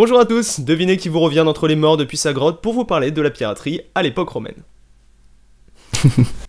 Bonjour à tous, devinez qui vous revient d'entre les morts depuis sa grotte pour vous parler de la piraterie à l'époque romaine.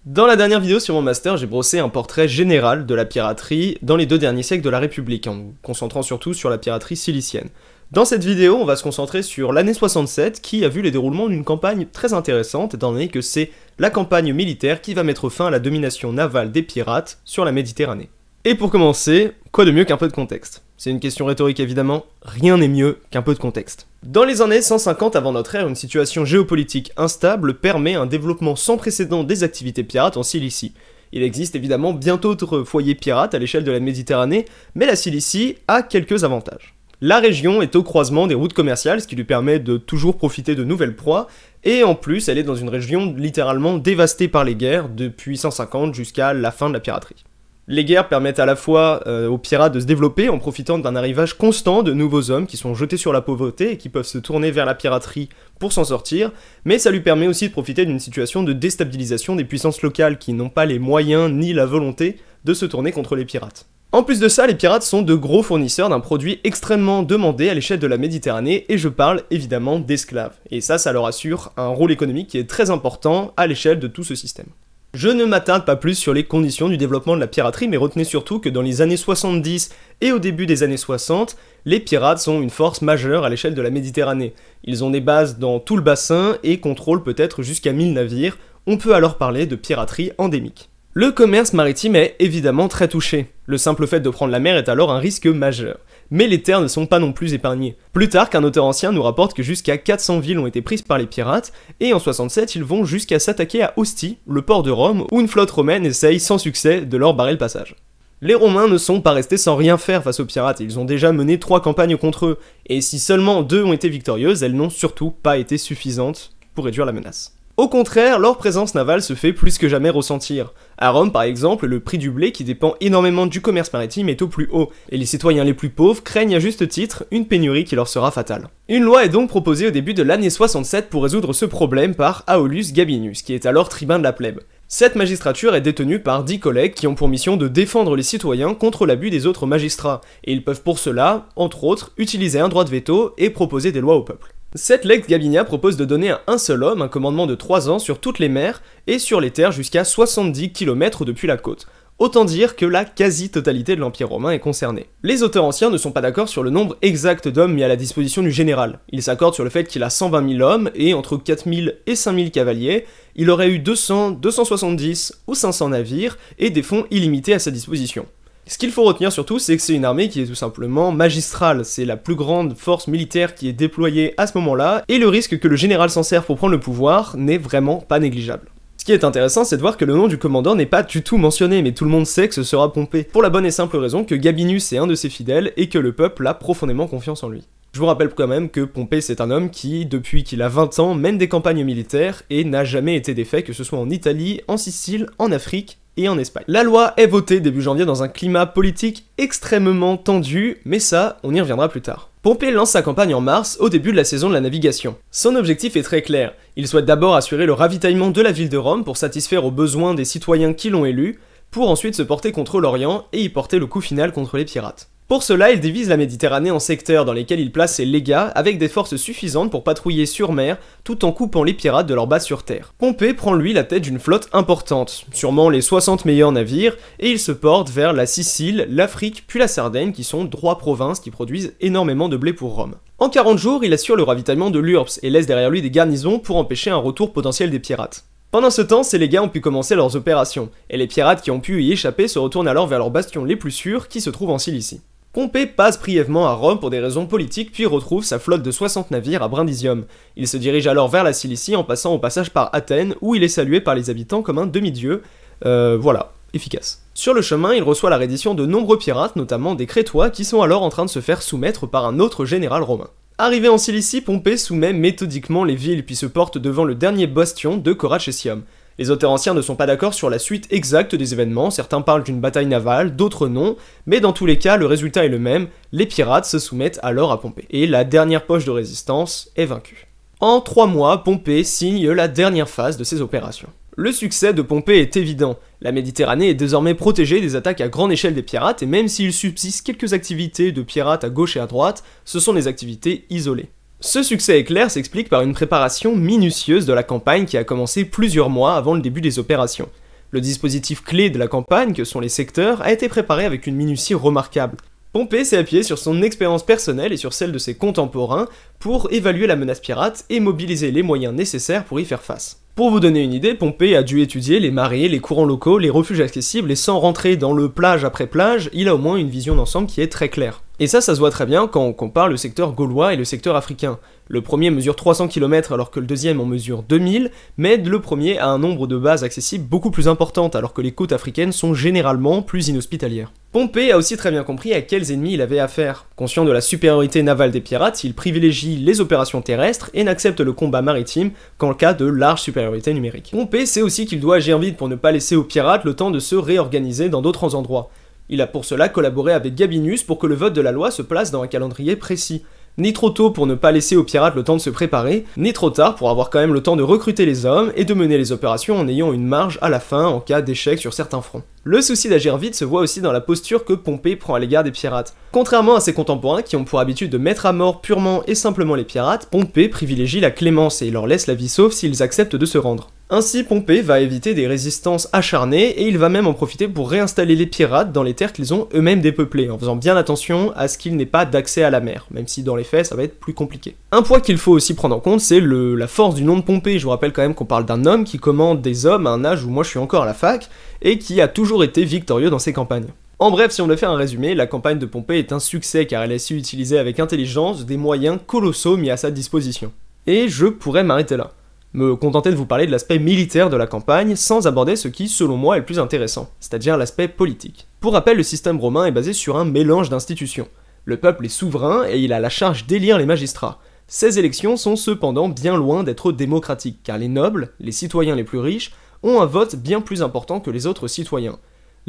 Dans la dernière vidéo sur mon master, j'ai brossé un portrait général de la piraterie dans les 2 derniers siècles de la République, en me concentrant surtout sur la piraterie cilicienne. Dans cette vidéo, on va se concentrer sur l'année 67 qui a vu le déroulement d'une campagne très intéressante, étant donné que c'est la campagne militaire qui va mettre fin à la domination navale des pirates sur la Méditerranée. Et pour commencer, quoi de mieux qu'un peu de contexte? C'est une question rhétorique évidemment, rien n'est mieux qu'un peu de contexte. Dans les années 150 avant notre ère, une situation géopolitique instable permet un développement sans précédent des activités pirates en Cilicie. Il existe évidemment bien d'autres foyers pirates à l'échelle de la Méditerranée, mais la Cilicie a quelques avantages. La région est au croisement des routes commerciales, ce qui lui permet de toujours profiter de nouvelles proies, et en plus elle est dans une région littéralement dévastée par les guerres depuis 150 jusqu'à la fin de la piraterie. Les guerres permettent à la fois aux pirates de se développer en profitant d'un arrivage constant de nouveaux hommes qui sont jetés sur la pauvreté et qui peuvent se tourner vers la piraterie pour s'en sortir, mais ça lui permet aussi de profiter d'une situation de déstabilisation des puissances locales qui n'ont pas les moyens ni la volonté de se tourner contre les pirates. En plus de ça, les pirates sont de gros fournisseurs d'un produit extrêmement demandé à l'échelle de la Méditerranée, et je parle évidemment d'esclaves. Et ça leur assure un rôle économique qui est très important à l'échelle de tout ce système. Je ne m'attarde pas plus sur les conditions du développement de la piraterie, mais retenez surtout que dans les années 70 et au début des années 60, les pirates sont une force majeure à l'échelle de la Méditerranée. Ils ont des bases dans tout le bassin et contrôlent peut-être jusqu'à 1000 navires, on peut alors parler de piraterie endémique. Le commerce maritime est évidemment très touché. Le simple fait de prendre la mer est alors un risque majeur. Mais les terres ne sont pas non plus épargnées. Plus tard, qu'un auteur ancien nous rapporte que jusqu'à 400 villes ont été prises par les pirates, et en 67, ils vont jusqu'à s'attaquer à Ostie, le port de Rome, où une flotte romaine essaye sans succès de leur barrer le passage. Les Romains ne sont pas restés sans rien faire face aux pirates, ils ont déjà mené 3 campagnes contre eux, et si seulement 2 ont été victorieuses, elles n'ont surtout pas été suffisantes pour réduire la menace. Au contraire, leur présence navale se fait plus que jamais ressentir. À Rome, par exemple, le prix du blé, qui dépend énormément du commerce maritime, est au plus haut, et les citoyens les plus pauvres craignent à juste titre une pénurie qui leur sera fatale. Une loi est donc proposée au début de l'année 67 pour résoudre ce problème par Aulus Gabinius, qui est alors tribun de la plèbe. Cette magistrature est détenue par 10 collègues qui ont pour mission de défendre les citoyens contre l'abus des autres magistrats, et ils peuvent pour cela, entre autres, utiliser un droit de veto et proposer des lois au peuple. Cette Lex Gabinia propose de donner à un seul homme un commandement de 3 ans sur toutes les mers et sur les terres jusqu'à 70 km depuis la côte. Autant dire que la quasi-totalité de l'Empire romain est concernée. Les auteurs anciens ne sont pas d'accord sur le nombre exact d'hommes mis à la disposition du général. Ils s'accordent sur le fait qu'il a 120 000 hommes et entre 4 000 et 5 000 cavaliers, il aurait eu 200, 270 ou 500 navires et des fonds illimités à sa disposition. Ce qu'il faut retenir surtout, c'est que c'est une armée qui est tout simplement magistrale, c'est la plus grande force militaire qui est déployée à ce moment-là, et le risque que le général s'en serve pour prendre le pouvoir n'est vraiment pas négligeable. Ce qui est intéressant, c'est de voir que le nom du commandant n'est pas du tout mentionné, mais tout le monde sait que ce sera Pompée, pour la bonne et simple raison que Gabinius est un de ses fidèles et que le peuple a profondément confiance en lui. Je vous rappelle quand même que Pompée c'est un homme qui, depuis qu'il a 20 ans, mène des campagnes militaires et n'a jamais été défait, que ce soit en Italie, en Sicile, en Afrique, et en Espagne. La loi est votée début janvier dans un climat politique extrêmement tendu, mais ça, on y reviendra plus tard. Pompée lance sa campagne en mars, au début de la saison de la navigation. Son objectif est très clair, il souhaite d'abord assurer le ravitaillement de la ville de Rome pour satisfaire aux besoins des citoyens qui l'ont élu, pour ensuite se porter contre l'Orient et y porter le coup final contre les pirates. Pour cela, il divise la Méditerranée en secteurs dans lesquels il place ses légats avec des forces suffisantes pour patrouiller sur mer tout en coupant les pirates de leur base sur terre. Pompée prend lui la tête d'une flotte importante, sûrement les 60 meilleurs navires, et il se porte vers la Sicile, l'Afrique puis la Sardaigne qui sont 3 provinces qui produisent énormément de blé pour Rome. En 40 jours, il assure le ravitaillement de l'Urps et laisse derrière lui des garnisons pour empêcher un retour potentiel des pirates. Pendant ce temps, ces légats ont pu commencer leurs opérations, et les pirates qui ont pu y échapper se retournent alors vers leurs bastions les plus sûrs qui se trouvent en Cilicie. Pompée passe brièvement à Rome pour des raisons politiques puis retrouve sa flotte de 60 navires à Brundisium. Il se dirige alors vers la Cilicie en passant au passage par Athènes où il est salué par les habitants comme un demi-dieu. Voilà, efficace. Sur le chemin, il reçoit la reddition de nombreux pirates, notamment des Crétois qui sont alors en train de se faire soumettre par un autre général romain. Arrivé en Cilicie, Pompée soumet méthodiquement les villes puis se porte devant le dernier bastion de Corachesium. Les auteurs anciens ne sont pas d'accord sur la suite exacte des événements, certains parlent d'une bataille navale, d'autres non, mais dans tous les cas, le résultat est le même, les pirates se soumettent alors à Pompée, et la dernière poche de résistance est vaincue. En 3 mois, Pompée signe la dernière phase de ses opérations. Le succès de Pompée est évident. La Méditerranée est désormais protégée des attaques à grande échelle des pirates, et même s'il subsiste quelques activités de pirates à gauche et à droite, ce sont des activités isolées. Ce succès éclair s'explique par une préparation minutieuse de la campagne qui a commencé plusieurs mois avant le début des opérations. Le dispositif clé de la campagne, que sont les secteurs, a été préparé avec une minutie remarquable. Pompée s'est appuyé sur son expérience personnelle et sur celle de ses contemporains pour évaluer la menace pirate et mobiliser les moyens nécessaires pour y faire face. Pour vous donner une idée, Pompée a dû étudier les marées, les courants locaux, les refuges accessibles, et sans rentrer dans le plage après plage, il a au moins une vision d'ensemble qui est très claire. Et ça se voit très bien quand on compare le secteur gaulois et le secteur africain. Le premier mesure 300 km alors que le deuxième en mesure 2000, mais le premier a un nombre de bases accessibles beaucoup plus importante alors que les côtes africaines sont généralement plus inhospitalières. Pompée a aussi très bien compris à quels ennemis il avait affaire. Conscient de la supériorité navale des pirates, il privilégie les opérations terrestres et n'accepte le combat maritime qu'en cas de large supériorité numérique. Pompée sait aussi qu'il doit agir vite pour ne pas laisser aux pirates le temps de se réorganiser dans d'autres endroits. Il a pour cela collaboré avec Gabinius pour que le vote de la loi se place dans un calendrier précis. Ni trop tôt pour ne pas laisser aux pirates le temps de se préparer, ni trop tard pour avoir quand même le temps de recruter les hommes et de mener les opérations en ayant une marge à la fin en cas d'échec sur certains fronts. Le souci d'agir vite se voit aussi dans la posture que Pompée prend à l'égard des pirates. Contrairement à ses contemporains qui ont pour habitude de mettre à mort purement et simplement les pirates, Pompée privilégie la clémence et il leur laisse la vie sauve s'ils acceptent de se rendre. Ainsi, Pompée va éviter des résistances acharnées et il va même en profiter pour réinstaller les pirates dans les terres qu'ils ont eux-mêmes dépeuplées, en faisant bien attention à ce qu'il n'ait pas d'accès à la mer, même si dans les faits ça va être plus compliqué. Un point qu'il faut aussi prendre en compte, c'est la force du nom de Pompée. Je vous rappelle quand même qu'on parle d'un homme qui commande des hommes à un âge où moi je suis encore à la fac, et qui a toujours été victorieux dans ses campagnes. En bref, si on devait faire un résumé, la campagne de Pompée est un succès car elle a su utiliser avec intelligence des moyens colossaux mis à sa disposition. Et je pourrais m'arrêter là. Me contenter de vous parler de l'aspect militaire de la campagne sans aborder ce qui, selon moi, est le plus intéressant, c'est-à-dire l'aspect politique. Pour rappel, le système romain est basé sur un mélange d'institutions. Le peuple est souverain et il a la charge d'élire les magistrats. Ces élections sont cependant bien loin d'être démocratiques, car les nobles, les citoyens les plus riches, ont un vote bien plus important que les autres citoyens.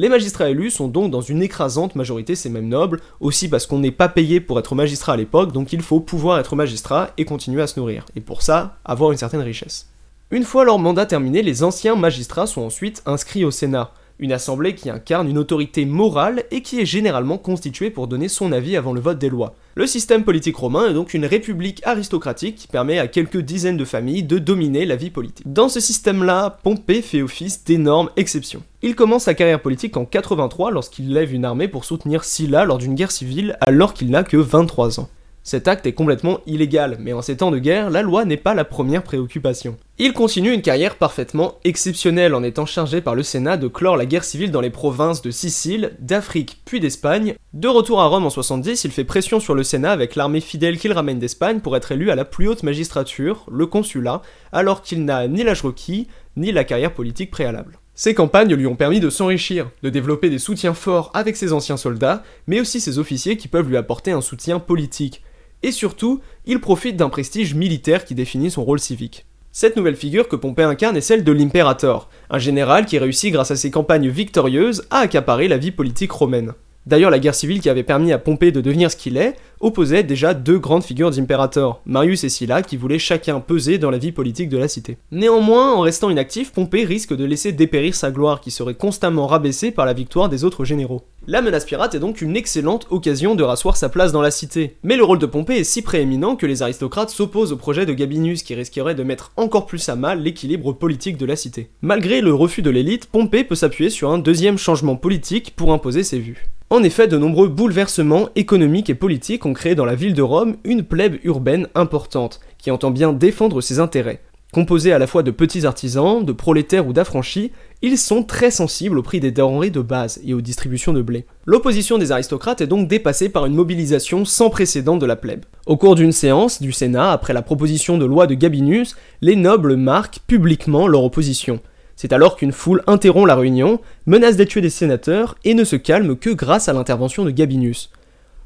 Les magistrats élus sont donc dans une écrasante majorité ces mêmes nobles, aussi parce qu'on n'est pas payé pour être magistrat à l'époque, donc il faut pouvoir être magistrat et continuer à se nourrir, et pour ça, avoir une certaine richesse. Une fois leur mandat terminé, les anciens magistrats sont ensuite inscrits au Sénat, une assemblée qui incarne une autorité morale et qui est généralement constituée pour donner son avis avant le vote des lois. Le système politique romain est donc une république aristocratique qui permet à quelques dizaines de familles de dominer la vie politique. Dans ce système-là, Pompée fait office d'énorme exception. Il commence sa carrière politique en 83 lorsqu'il lève une armée pour soutenir Sylla lors d'une guerre civile alors qu'il n'a que 23 ans. Cet acte est complètement illégal, mais en ces temps de guerre, la loi n'est pas la première préoccupation. Il continue une carrière parfaitement exceptionnelle en étant chargé par le Sénat de clore la guerre civile dans les provinces de Sicile, d'Afrique puis d'Espagne. De retour à Rome en 70, il fait pression sur le Sénat avec l'armée fidèle qu'il ramène d'Espagne pour être élu à la plus haute magistrature, le consulat, alors qu'il n'a ni l'âge requis, ni la carrière politique préalable. Ces campagnes lui ont permis de s'enrichir, de développer des soutiens forts avec ses anciens soldats, mais aussi ses officiers qui peuvent lui apporter un soutien politique. Et surtout, il profite d'un prestige militaire qui définit son rôle civique. Cette nouvelle figure que Pompée incarne est celle de l'impérator, un général qui réussit grâce à ses campagnes victorieuses à accaparer la vie politique romaine. D'ailleurs, la guerre civile qui avait permis à Pompée de devenir ce qu'il est, opposait déjà deux grandes figures d'impérator, Marius et Sylla, qui voulaient chacun peser dans la vie politique de la cité. Néanmoins, en restant inactif, Pompée risque de laisser dépérir sa gloire, qui serait constamment rabaissée par la victoire des autres généraux. La menace pirate est donc une excellente occasion de rasseoir sa place dans la cité. Mais le rôle de Pompée est si prééminent que les aristocrates s'opposent au projet de Gabinius, qui risquerait de mettre encore plus à mal l'équilibre politique de la cité. Malgré le refus de l'élite, Pompée peut s'appuyer sur un deuxième changement politique pour imposer ses vues. En effet, de nombreux bouleversements économiques et politiques ont créé dans la ville de Rome une plèbe urbaine importante, qui entend bien défendre ses intérêts. Composés à la fois de petits artisans, de prolétaires ou d'affranchis, ils sont très sensibles au prix des denrées de base et aux distributions de blé. L'opposition des aristocrates est donc dépassée par une mobilisation sans précédent de la plèbe. Au cours d'une séance du Sénat, après la proposition de loi de Gabinius, les nobles marquent publiquement leur opposition. C'est alors qu'une foule interrompt la réunion, menace d'être tuée des sénateurs et ne se calme que grâce à l'intervention de Gabinius.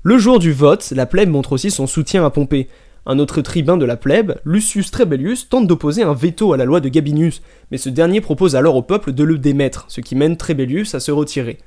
Le jour du vote, la plèbe montre aussi son soutien à Pompée. Un autre tribun de la plèbe, Lucius Trebellius, tente d'opposer un veto à la loi de Gabinius, mais ce dernier propose alors au peuple de le démettre, ce qui mène Trebellius à se retirer.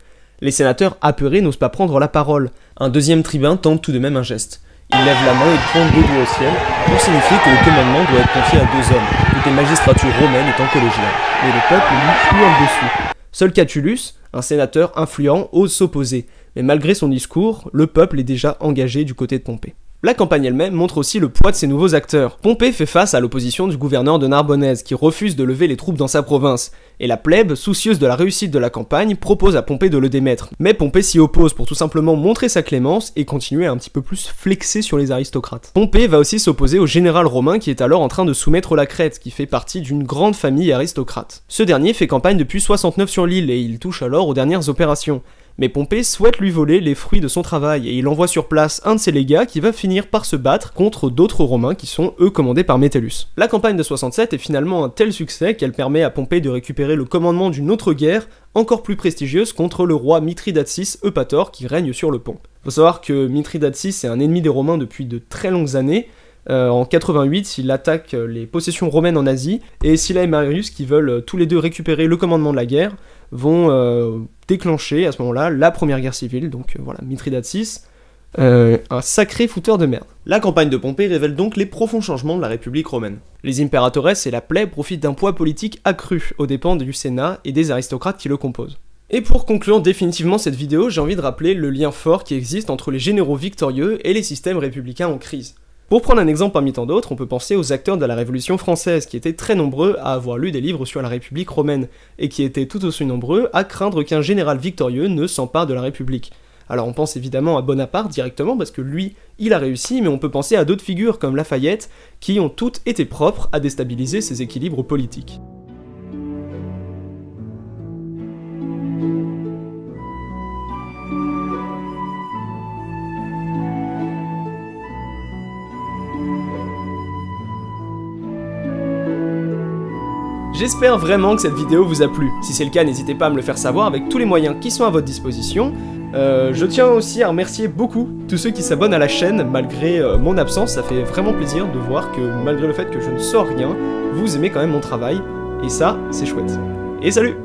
Les sénateurs apeurés n'osent pas prendre la parole. Un deuxième tribun tente tout de même un geste. Il lève la main et pointe 2 doigts au ciel pour signifier que le commandement doit être confié à 2 hommes, toutes les magistratures romaines étant collégiales, et le peuple lui hurle dessus. Seul Catulus, un sénateur influent, ose s'opposer, mais malgré son discours, le peuple est déjà engagé du côté de Pompée. La campagne elle-même montre aussi le poids de ses nouveaux acteurs. Pompée fait face à l'opposition du gouverneur de Narbonnaise qui refuse de lever les troupes dans sa province, et la plèbe, soucieuse de la réussite de la campagne, propose à Pompée de le démettre. Mais Pompée s'y oppose pour tout simplement montrer sa clémence et continuer à un petit peu plus flexer sur les aristocrates. Pompée va aussi s'opposer au général romain qui est alors en train de soumettre la Crète, qui fait partie d'une grande famille aristocrate. Ce dernier fait campagne depuis 69 sur l'île et il touche alors aux dernières opérations. Mais Pompée souhaite lui voler les fruits de son travail et il envoie sur place un de ses légats qui va finir par se battre contre d'autres Romains qui sont eux commandés par Metellus. La campagne de 67 est finalement un tel succès qu'elle permet à Pompée de récupérer le commandement d'une autre guerre encore plus prestigieuse contre le roi Mithridate VI Eupator qui règne sur le pont. Faut savoir que Mithridate VI est un ennemi des Romains depuis de très longues années. En 88, il attaque les possessions romaines en Asie, et Sylla et Marius, qui veulent tous les deux récupérer le commandement de la guerre, vont déclencher à ce moment-là la première guerre civile, donc voilà, Mithridate VI, un sacré fouteur de merde. La campagne de Pompée révèle donc les profonds changements de la République romaine. Les impératores et la plèbe profitent d'un poids politique accru aux dépens du Sénat et des aristocrates qui le composent. Et pour conclure définitivement cette vidéo, j'ai envie de rappeler le lien fort qui existe entre les généraux victorieux et les systèmes républicains en crise. Pour prendre un exemple parmi tant d'autres, on peut penser aux acteurs de la Révolution française, qui étaient très nombreux à avoir lu des livres sur la République romaine, et qui étaient tout aussi nombreux à craindre qu'un général victorieux ne s'empare de la République. Alors on pense évidemment à Bonaparte directement, parce que lui, il a réussi, mais on peut penser à d'autres figures comme Lafayette, qui ont toutes été propres à déstabiliser ces équilibres politiques. J'espère vraiment que cette vidéo vous a plu. Si c'est le cas, n'hésitez pas à me le faire savoir avec tous les moyens qui sont à votre disposition. Je tiens aussi à remercier beaucoup tous ceux qui s'abonnent à la chaîne malgré mon absence. Ça fait vraiment plaisir de voir que malgré le fait que je ne sors rien, vous aimez quand même mon travail. Et ça, c'est chouette. Et salut.